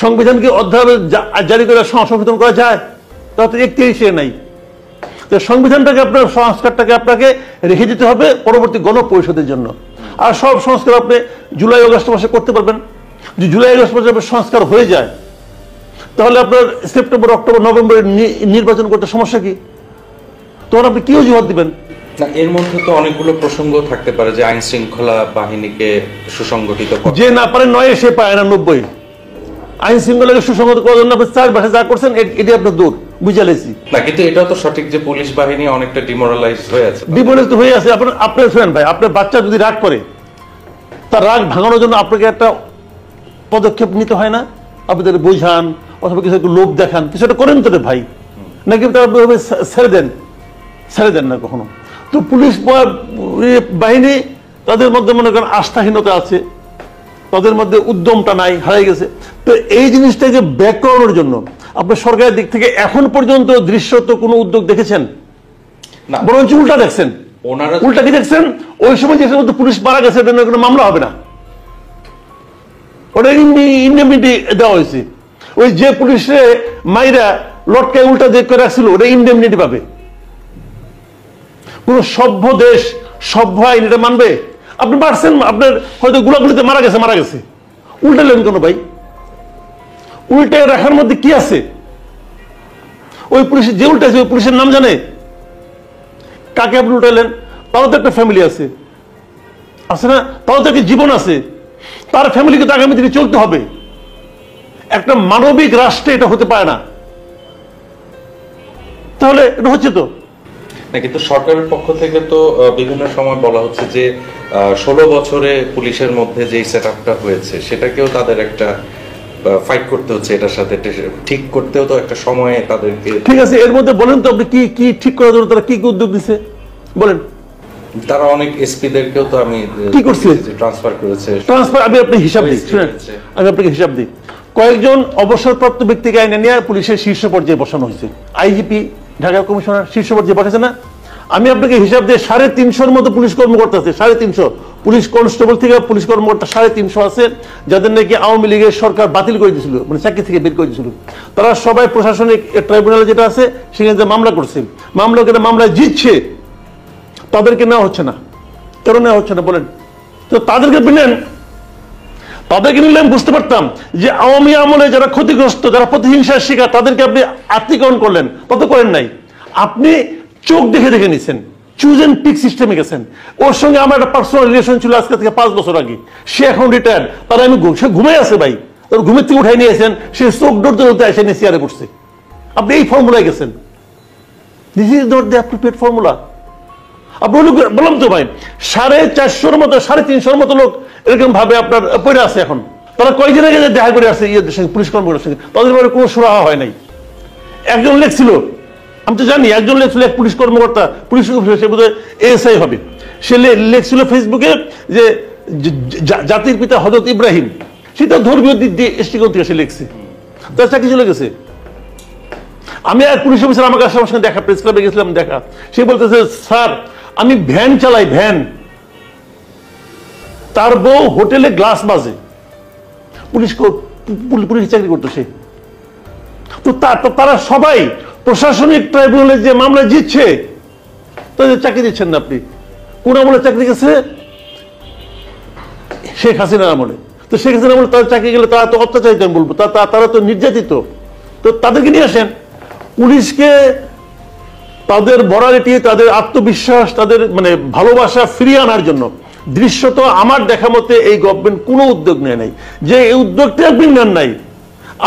সংবিধানকে অধ্যাদেশ জারি করে সংশোধন করা যায়? তাতে একটি নাই। তো সংবিধানটাকে আপনার সংস্কারটাকে আপনাকে রেখে দিতে হবে পরবর্তী গণপরিষদের জন্য। আর সব সংস্কার আপনি জুলাই আগস্ট মাসে করতে পারবেন। যদি জুলাই আগস্ট মাসে সংস্কার হয়ে যায় তাহলে আপনার সেপ্টেম্বর অক্টোবর নভেম্বরে নির্বাচন করতে সমস্যা কি? তখন আপনি কি অজুহাত দিবেন? না, এর মধ্যে তো অনেকগুলো প্রসঙ্গ থাকতে পারে যে আইন শৃঙ্খলা বাহিনীকে সুসংগঠিত যে না পারে 9 সে পায় না 90। আইন শৃঙ্খলাকে সুসংগত করার জন্য আপনি 4 মাসে যা করছেন এটি আপনার দূর বুঝালেছি না। কিন্তু এটাও তো সঠিক যে পুলিশ বাহিনী অনেকটা ডিমোরালাইজ হয়ে আছে। ডিমোরালাইজ হয়ে আছে। আপনার শুনেন ভাই, আপনার বাচ্চা যদি রাগ করে, তার রাগ ভাঙানোর জন্য আপনাকে একটা পদক্ষেপ নিতে হয় না? আপনি তাদের বোঝান অথবা কিছু একটু লোভ দেখান, কিছু একটা করেন তো রে ভাই, নাকি তারা ছেড়ে দেন না কখনো। তো পুলিশ বাহিনী তাদের মধ্যে মনে করেন আস্থাহীনতা আছে, তাদের মধ্যে উদ্যমটা নাই, হারিয়ে গেছে। তো এই জিনিসটাকে ব্যাক করানোর জন্য আপনার সরকারের দিক থেকে এখন পর্যন্ত দৃশ্যত কোনো উদ্যোগ দেখেছেন? বরঞ্চ উল্টা দেখছেন। উল্টা কি দেখছেন? ওই সময় যে সমস্ত পুলিশ মারা গেছে কোনো মামলা হবে না, ওটা ইন্ডেমনিটি দেওয়া হয়েছে। ওই যে পুলিশে মাইরা লটকায় উল্টা দেখ করে রাখছিল ওটা ইন্ডেমনিটি পাবে। কোন সভ্য দেশ সভ্য আইন এটা মানবে? আপনি পারছেন, আপনার হয়তো গুলাগুলিতে মারা গেছে, উল্টালেন কেন ভাই? উল্টে রাখার মধ্যে কি আছে? ওই পুলিশের যে উল্টাছে ওই পুলিশের নাম জানে? কাকে আপনি উল্টালেন? তারও তো একটা ফ্যামিলি আছে না? তারও তো একটা জীবন আছে, তার ফ্যামিলিকে তো আগামী দিনে চলতে হবে। একটা মানবিক রাষ্ট্রে এটা হতে পারে না। তাহলে এটা হচ্ছে তো না। কিন্তু সরকারের পক্ষ থেকে তো বিভিন্ন সময় বলা হচ্ছে যে 16 বছরে পুলিশের মধ্যে যে সেটআপটা হয়েছে সেটাকেও তাদের একটা ফাইট করতে হচ্ছে, এটার সাথে ঠিক করতেও তো একটা সময় তাদেরকে। ঠিক আছে, এর মধ্যে বলেন তো আপনি কি ঠিক করার জন্য তারা কি উদ্যোগ নিছে বলেন? তারা অনেক এসপিদেরকেও তো আমি কি করছে ট্রান্সফার করেছে। ট্রান্সফার আমি আপনি হিসাব দিই, শুনেন আমি আপনাকে হিসাব দিই। কয়েকজন অবসরপ্রাপ্ত ব্যক্তিকে আইনে নিয়ে পুলিশের শীর্ষ পর্যায়ে বসানো হয়েছে। আইজিপি, ঢাকা কমিশনার শীর্ষ পর্যায়ে বসেছে না? আমি আপনাকে হিসাব দিয়ে 350-এর মতো পুলিশ কর্মকর্তা আছে, 350 পুলিশ কনস্টেবল থেকে পুলিশ কর্মকর্তা 350 আছে, যাদের নাকি আওয়ামী লীগের সরকার বাতিল করে দিয়েছিল, মানে চাকরি থেকে বের করে দিয়েছিল। তারা সবাই প্রশাসনিক ট্রাইব্যুনালে যেটা আছে সেখানে যে মামলা করছে, মামলায় জিতছে, তাদেরকে নেওয়া হচ্ছে না। কেন নেওয়া হচ্ছে না বলেন তো? তাদেরকে নেন, তাদেরকে নিলে আমি বুঝতে পারতাম যে আওয়ামী আমলে যারা ক্ষতিগ্রস্ত, যারা প্রতিহিংসার শিকার, তাদেরকে আপনি আত্মীকরণ করলেন, তত করেন নাই। আপনি চোখ দেখে দেখে নিছেন, চুজ এন্ড পিক সিস্টেমে গেছেন। ওর সঙ্গে আমার একটা পার্সোনাল রিলেশন ছিল আজকে থেকে 5 বছর আগে। সে এখন রিটায়ার্ড, তারা আমি সে ঘুমাই আছে ভাই, তার ঘুমের থেকে উঠাই নিয়েছেন, সে চোখ ডরতে ডরতে এসে নিয়ে চেয়ারে বসছে। আপনি এই ফর্মুলায় গেছেন। This is not the appropriate formula. আপনি বললাম তো ভাই, 450-এর মতো 350-এর মতো লোক এরকম ভাবে আপনার পড়ে আছে এখন। তারা কয়েকদিন আগে দেখা করে আসছে পুলিশ কর্মকর্তার সঙ্গে, তাদের ব্যাপারে কোনো সুরাহা হয় নাই। একজন লেখছিল, আমি তো জানি, একজন লেখছিল, এক পুলিশ কর্মকর্তা, পুলিশ সে বোধহয় এএসআই হবে, সে লেখছিল ফেসবুকে যে জাতির পিতা হযরত ইব্রাহিম, সেটা ধর্মীয় দিক দিয়ে দৃষ্টিকোণ থেকে সে লিখছে, তার চাকরি চলে গেছে। আমি এক পুলিশ অফিসার আমার কাছে, আমার সঙ্গে দেখা, প্রেস ক্লাবে গেছিলাম দেখা, সে বলতেছে স্যার আমি ভ্যান চালাই, ভ্যান, তার বউ হোটেলে গ্লাস বাজে, পুলিশ চাকরি করতো সে। তো তারা সবাই প্রশাসনিক ট্রাইব্যুনালে যে মামলা জিতছে, তাদের চাকরি দিচ্ছেন না আপনি। কোন আমলে চাকরি গেছে? শেখ হাসিনার আমলে। তো শেখ হাসিনার আমলে তাদের চাকরি গেলে তারা তো অত্যাচারিত, আমি বলবো তারা তো নির্যাতিত। তো তাদেরকে নিয়ে আসেন। পুলিশকে তাদের মরালিটি, তাদের আত্মবিশ্বাস, তাদের মানে ভালোবাসা ফিরিয়ে আনার জন্য দৃশ্যত আমার দেখা মতে এই গভর্নমেন্ট কোনো উদ্যোগ নেয় নাই। যে এই উদ্যোগটা আপনি নেন নাই,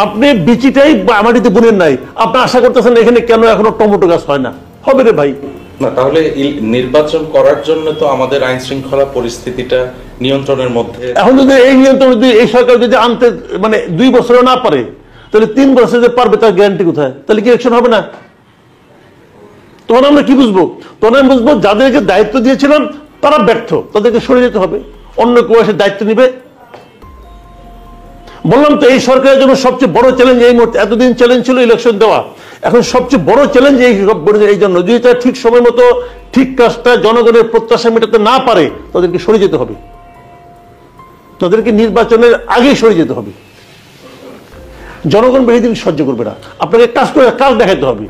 আপনি বিচিটাই মাটিতে বুনেন নাই, আপনি আশা করতেছেন এখানে কেন এখনো টমেটো গাছ হয় না? হবে রে ভাই। না, তাহলে নির্বাচন করার জন্য তো আমাদের আইন শৃঙ্খলা পরিস্থিতিটা নিয়ন্ত্রণের মধ্যে। এখন যদি এই নিয়ন্ত্রণ যদি এই সরকার যদি আনতে মানে 2 বছরে না পারে, তাহলে 3 বছরে যে পারবে তার গ্যারান্টি কোথায়? তাহলে কি ইলেকশন হবে না? তখন আমরা কি বুঝবো? তখন আমি বুঝবো যাদেরকে দায়িত্ব দিয়েছিলাম তারা ব্যর্থ, তাদেরকে সরে যেতে হবে, অন্য কেউ এসে দায়িত্ব নিবে। বললাম তো এই সরকারের জন্য সবচেয়ে বড় চ্যালেঞ্জ এই মুহূর্তে, এতদিন চ্যালেঞ্জ ছিল ইলেকশন দেওয়া, এখন সবচেয়ে বড় চ্যালেঞ্জ এই জন্য যদি তারা ঠিক সময় মতো ঠিক কাজটা জনগণের প্রত্যাশা মেটাতে না পারে, তাদেরকে সরে যেতে হবে, তাদেরকে নির্বাচনের আগেই সরে যেতে হবে। জনগণ বেশিদিন সহ্য করবে না, আপনাকে কাজ দেখাতে হবে।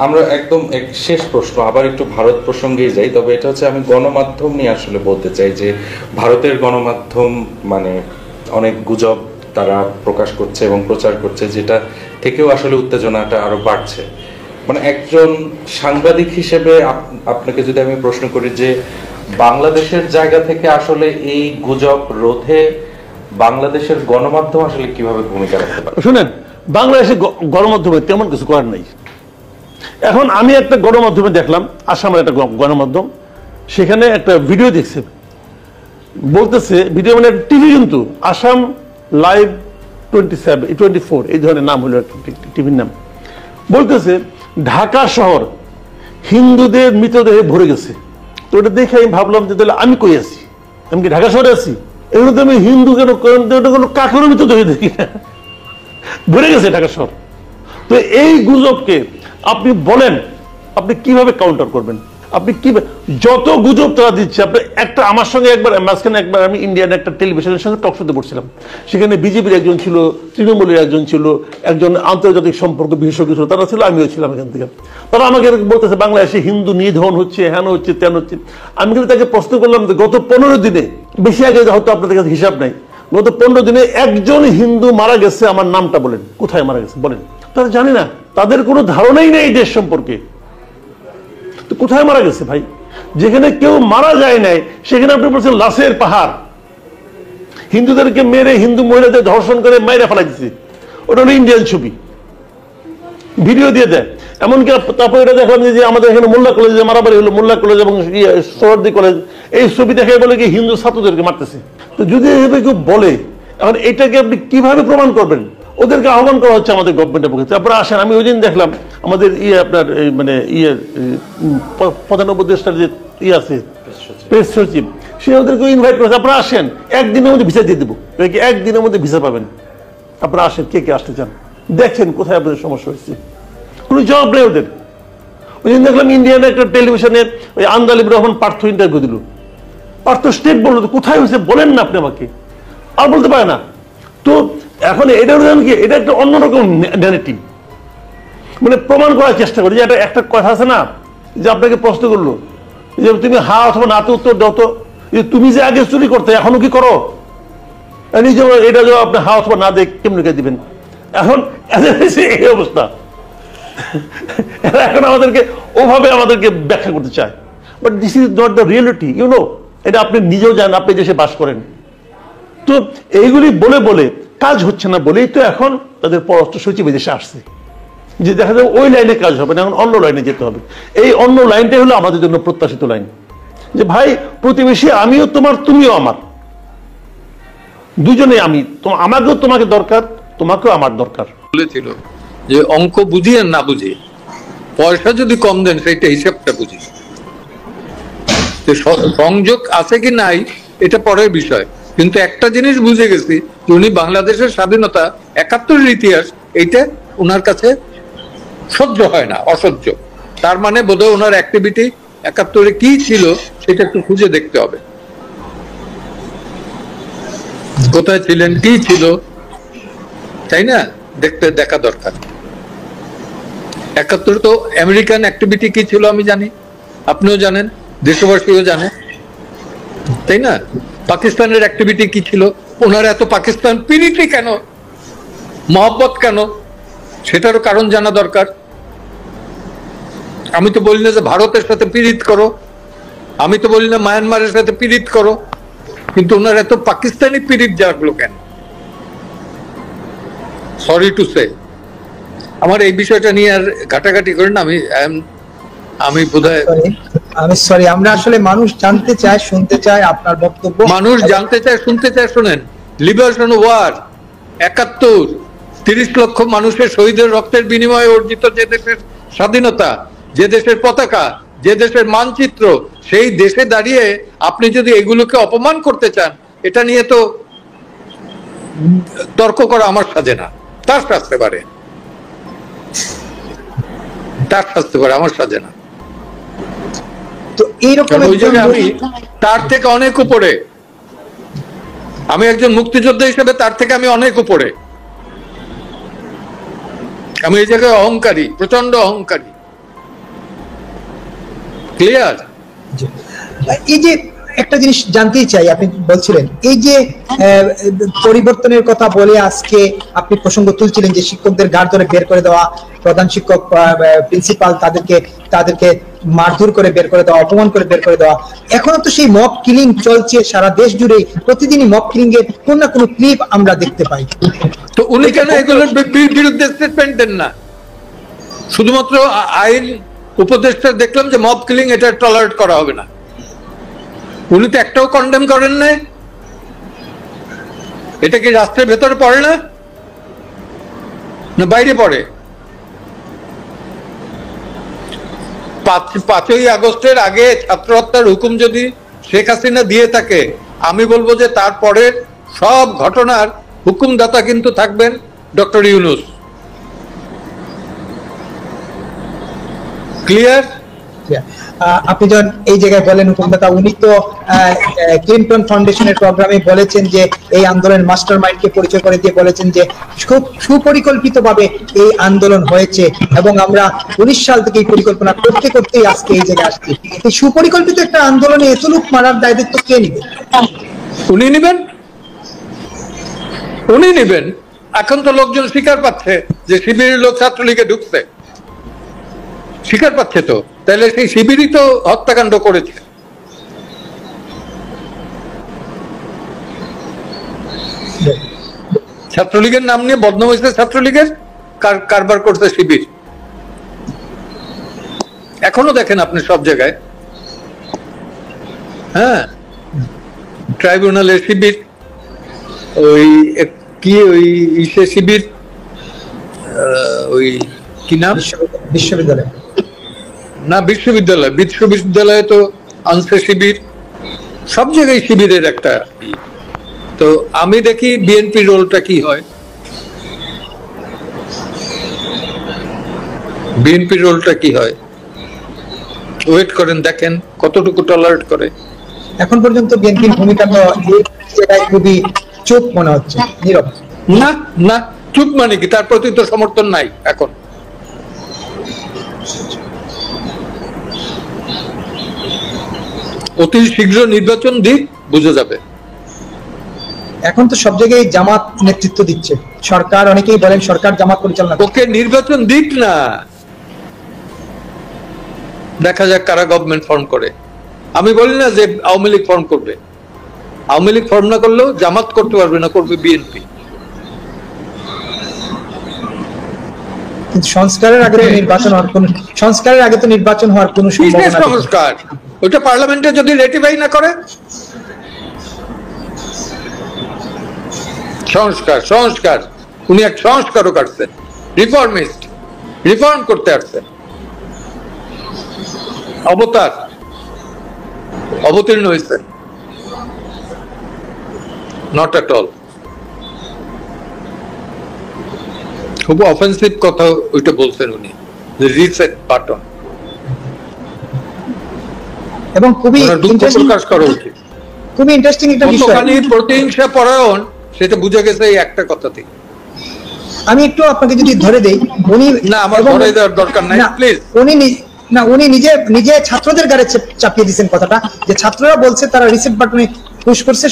আমরা একদম শেষ প্রশ্ন, আবার একটু ভারত প্রসঙ্গেই যাই, তবে এটা হচ্ছে আমি গণমাধ্যম নিয়ে আসলে বলতে চাই যে ভারতের গণমাধ্যম মানে অনেক গুজব তারা প্রকাশ করছে এবং প্রচার করছে, যেটা থেকেও আসলে উত্তেজনাটা আরো বাড়ছে। মানে একজন সাংবাদিক হিসেবে আপনাকে যদি আমি প্রশ্ন করি যে বাংলাদেশের জায়গা থেকে আসলে এই গুজব রোধে বাংলাদেশের গণমাধ্যম আসলে কিভাবে ভূমিকা রাখতে পারে? শুনেন, বাংলাদেশের গণমাধ্যমে তেমন কিছু করার নাই। এখন আমি একটা গণমাধ্যমে দেখলাম, আসামের একটা গণমাধ্যম, সেখানে একটা ভিডিও দেখছে, বলতেছে ভিডিও মানে টিভি, কিন্তু আসাম লাইভ 24 এই ধরনের নাম হলো টিভির নাম। বলতেছে ঢাকা শহর হিন্দুদের মৃতদেহে ভরে গেছে। তো ওটা দেখে আমি ভাবলাম যে তাহলে আমি কই আছি, আমি কি ঢাকা শহরে আছি? এগুলো তো আমি হিন্দু কেন কোনো কাকেরও মৃতদেহে দেখি না, ভরে গেছে ঢাকা শহর। তো এই গুজবকে আপনি বলেন আপনি কিভাবে কাউন্টার করবেন? আপনি কি যত গুজব তারা দিচ্ছে, আপনি একটা আমার সঙ্গে মাঝখানে একবার আমি ইন্ডিয়ান একটা টেলিভিশনের সঙ্গে টক শোতে পড়ছিলাম, সেখানে বিজেপির একজন ছিল, তৃণমূলের একজন ছিল, একজন আন্তর্জাতিক সম্পর্ক বিশেষজ্ঞ ছিল, তারা ছিল, আমিও ছিলাম এখান থেকে। তারা আমাকে বলতেছে বাংলাদেশে হিন্দু নিধন হচ্ছে, হেন হচ্ছে, তেন হচ্ছে। আমি কিন্তু তাকে প্রশ্ন করলাম যে গত 15 দিনে, বেশি আগে হয়তো আপনাদের কাছে হিসাব নাই, গত 15 দিনে একজন হিন্দু মারা গেছে, আমার নামটা বলেন, কোথায় মারা গেছে বলেন। তারা জানে না, তাদের কোনো ধারণাই নেই এই দেশ সম্পর্কে। তো কোথায় মারা গেছে ভাই? যেখানে কেউ মারা যায় নাই সেখানে আপনি বলছেন লাশের পাহাড়, হিন্দুদেরকে মেরে, হিন্দু মহিলাদের ধর্ষণ করে মাইরা ফেলা দিচ্ছে। ওটা হলো ইন্ডিয়ান ছবি, ভিডিও দিয়ে দেয়। এমনকি তারপরে এটা দেখলাম যে আমাদের এখানে মোল্লা কলেজে মারামারি হলো, মোল্লা কলেজ এবং সোহরাওয়ার্দী কলেজ, এই ছবি দেখে বলে কি হিন্দু ছাত্রদেরকে মারতেছে। তো যদি এভাবে কেউ বলে, এখন এটাকে আপনি কিভাবে প্রমাণ করবেন? ওদেরকে আহ্বান করা হচ্ছে আমাদের গভর্নমেন্টের পক্ষে, তারপরে আসেন। আমি ওই দিন দেখলাম আমাদের আপনার মানে প্রধান উপদেষ্টার যে আছে প্রেস সচিব, সে ওদেরকে ইনভাইট করেছে, আপনারা আসেন, একদিনের মধ্যে ভিসা দিয়ে দেবো, একদিনের মধ্যে ভিসা পাবেন, আপনারা আসেন, কে কে আসতে চান, দেখেন কোথায় আপনাদের সমস্যা হয়েছে। কোনো জবাব নেই ওদের। ওই দিন দেখলাম ইন্ডিয়ান একটা টেলিভিশনে ওই আন্দালিব রহমান পার্থ ইন্টারভিউ দিল, পার্থ স্টেট বললো, কোথায় হয়েছে বলেন না আপনি আমাকে, আর বলতে পারে না। তো এখন এটার কি, এটা একটা অন্যরকম ন্যারেটিভ, মানে প্রমাণ করার চেষ্টা করি যে একটা কথা আছে না, যে আপনাকে প্রশ্ন করলো যে তুমি হা অথবা নাতে উত্তর দাও তো, যে তুমি যে আগে চুরি করতে এখনো কি করো, এটা যে আপনি হা অথবা না দিয়ে কেমন কে দিবেন। এখন এই অবস্থা, এখন আমাদেরকে ওভাবে আমাদেরকে ব্যাখ্যা করতে চায়, but this is not the reality, you know, এটা আপনি নিজেও জানেন, আপনি দেশে বাস করেন। তো এইগুলি বলে বলে কাজ হচ্ছে না বলেই তো এখন তাদের পররাষ্ট্র সচিব দেশে আসছে, যে দেখা যাবে ওই লাইনে কাজ হবে না, এখন অন্য লাইনে যেতে হবে। এই অন্য লাইনটাই হলো আমাদের জন্য প্রত্যাশিত লাইন, যে ভাই প্রতিবেশী আমিও তোমার, তুমিও আমার, দুজনে আমি, আমাকেও তোমাকে দরকার, তোমাকেও আমার দরকার। বলেছিল যে অঙ্ক বুঝি আর না বুঝি, পয়সা যদি কম দেন সেইটা হিসাবটা বুঝি, সংযোগ আছে কি নাই এটা পরের বিষয়, কিন্তু একটা জিনিস বুঝে গেছি যে উনি বাংলাদেশের স্বাধীনতা ৭১-এর ইতিহাস, এইটা ওনার কাছে সহ্য হয় না, অসহ্য। তার মানে বোধহয় ওনার অ্যাক্টিভিটি ৭১-এ কি ছিল সেটা একটু খুঁজে দেখতে হবে, কোথায় ছিলেন, কি ছিল, তাই না, দেখা দরকার। ৭১ তো আমেরিকান অ্যাক্টিভিটি কি ছিল আমি জানি, আপনিও জানেন, দেশবাসীও জানে, তাই না। পাকিস্তানের অ্যাক্টিভিটি কি ছিল, ওনার এত পাকিস্তান পিরিতি কেন, মহব্বত কেন, সেটারও কারণ জানা দরকার। আমি তো বলি না যে ভারতের সাথে পীড়িত করো, আমি তো বলি না মায়ানমারের সাথে পীড়িত করো, কিন্তু ওনার এত পাকিস্তানি পীড়িত জাগলো কেন? সরি টু সে, আমার এই বিষয়টা নিয়ে আর ঘাটাঘাটি করেন না, আমি বোধহয় আমি সরি, আমরা আসলে মানুষ জানতে চায়, শুনতে চায় আপনার বক্তব্য, মানুষ জানতে চায়, শুনতে চায়। শোনেন, লিবারেশন ওয়ার ৭১, ৩০ লক্ষ মানুষের শহীদের রক্তের বিনিময়ে অর্জিত যে দেশের স্বাধীনতা, যে দেশের পতাকা, যে দেশের মানচিত্র, সেই দেশে দাঁড়িয়ে আপনি যদি এগুলোকে অপমান করতে চান, এটা নিয়ে তো তর্ক করা আমার সাজে না। তার শাস্তে পারে, আমার সাজে না। তো এইরকম আমি তার থেকে অনেক উপরে, আমি একজন মুক্তিযোদ্ধা হিসেবে তার থেকে আমি অনেক উপরে। আমি এই জায়গায় অহংকারী, প্রচন্ড অহংকারী। ক্লিয়ার? এই যে একটা জিনিস জানতেই চাই, আপনি বলছিলেন এই যে পরিবর্তনের কথা বলে আজকে আপনি প্রসঙ্গ তুলছিলেন যে শিক্ষকদের গাড় ধরে বের করে দেওয়া, প্রধান শিক্ষক, প্রিন্সিপাল, তাদেরকে মারধর করে বের করে দেওয়া, অপমান করে বের করে দেওয়া। এখনো তো সেই মব কিলিং চলছে সারা দেশ জুড়ে, প্রতিদিনই মব কিলিং এর কোন না কোনো ক্লিপ আমরা দেখতে পাই। তো উনি কেন এগুলোর বিরুদ্ধে স্টেটমেন্ট দেন না? শুধুমাত্র আইন উপদেষ্টা দেখলাম যে মব কিলিং এটা টলারেট করা হবে না, উনি তো একটাও কন্ডেম করেন না। এটা কি রাষ্ট্রের ভেতরে পড়ে না, না বাইরে পড়ে? 5ই আগস্টের আগে ছাত্র হত্যার হুকুম যদি শেখ হাসিনা দিয়ে থাকে, আমি বলবো যে তারপরে সব ঘটনার হুকুমদাতা কিন্তু থাকবেন ডক্টর ইউনূস। ক্লিয়ার? আপনি যখন এই জায়গায় বলেন হুকুমদাতা, উনি তো ক্লিনটন ফাউন্ডেশনের প্রোগ্রামে বলেছেন যে এই আন্দোলনের মাস্টার মাইন্ডকে পরিচয় করে দিয়ে বলেছেন যে খুব সুপরিকল্পিতভাবে এই আন্দোলন হয়েছে এবং আমরা 19 সাল থেকে এই পরিকল্পনা করতে করতেই আজকে এই জায়গায় আসছি। এই সুপরিকল্পিত একটা আন্দোলনে এত লোক মারার দায়িত্ব কে নিবে? উনি নিবেন। এখন তো লোকজন স্বীকার পাচ্ছে যে শিবিরের লোক ছাত্রলীগে ঢুকছে, স্বীকার পাচ্ছে তো, তাহলে সেই শিবিরই তো হত্যাকাণ্ড করেছে। ছাত্রলীগের নাম নিয়ে বদনাম হয়েছে, ছাত্রলীগের কারবার করছে শিবির। এখনো দেখেন আপনি সব জায়গায়, হ্যাঁ, ট্রাইব্যুনালের শিবির, ওই কি ওই ইসে শিবির, ওই কি নাম, বিশ্ববিদ্যালয় না বিশ্ববিদ্যালয়ে তো আনসার শিবির, সব জায়গায় শিবিরের একটা। তো আমি দেখি বিএনপি রোলটা কি হয়, বিএনপির রোলটা কি হয়, ওয়েট করেন দেখেন কতটুকু টলারেট করে। এখন পর্যন্ত বিএনপির ভূমিকা তো এই জায়গায় খুবই চুপ মনে হচ্ছে, নীরব। না না, চুপ মানে কি, তার প্রতি তো সমর্থন নাই এখন। অতি শীঘ্র নির্বাচন দিক, বুঝে যাবে। এখন তো সব জায়গায় জামাত নেতৃত্ব দিচ্ছে সরকার, অনেকেই বলেন সরকার জামাত পরিচালনা করছে। ওকে নির্বাচন দিক না, দেখা যাক কারা গভর্নমেন্ট ফর্ম করে। আমি বলি না যে আওয়ামী লীগ ফর্ম করবে, আওয়ামী লীগ ফর্ম না করলেও জামাত করতে পারবে না, করবে বিএনপি। কিন্তু সংস্কারের আগে তো নির্বাচন হওয়ার কোন সম্ভাবনা নেই। সংস্কার ওইটা পার্লামেন্টে যদি রেটিফাই না করে, সংস্কার সংস্কার উনি এক সংস্কারক আসছেন, রিফর্মিস্ট, রিফর্ম করতে আসছেন। অবতার অবতীর্ণ হয়েছেন, নট এট অল। খুব অফেন্সিভ কথা ওইটা বলছেন উনি, রিসেট বাটন, এবং খুবই প্রকাশ করা উচিত। খুবই ইন্টারেস্টিং একটা বিষয়, কতখানি প্রতিহিংসা পরায়ণ সেটা বুঝে গেছে এই একটা কথা থেকে। আমি একটু আপনাকে যদি ধরে দেই, উনি না, আমার ধরে দেওয়ার দরকার নাই প্লিজ। উনি নিজে ছাত্রদের গাড়ি চাপিয়ে দিয়েছেন কথাটা, যে ছাত্ররা বলছে তারা রিসেট বাটনে পুশ করছে।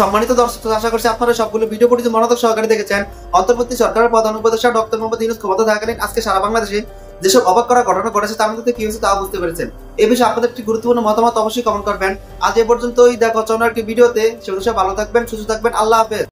সম্মানিত দর্শক, আশা করছি আপনারা সবগুলো ভিডিও পর্যন্ত মনোযোগ সহকারে দেখেছেন। অন্তর্বর্তী সরকারের প্রধান উপদেষ্টা ডক্টর মোহাম্মদ ইউনূস ক্ষমতা থাকাকালীন আজকে সারা বাংলাদেশে যেসব অবাক করা ঘটনা ঘটেছে তার মধ্যে কি হয়েছে তা বুঝতে পেরেছেন। এই বিষয়ে আপনাদের একটি গুরুত্বপূর্ণ মতামত অবশ্যই কমেন্ট করবেন। আজ এ পর্যন্তই, দেখা হচ্ছে অন্য একটি ভিডিওতে। সে ভালো থাকবেন, সুস্থ থাকবেন, আল্লাহ হাফেজ।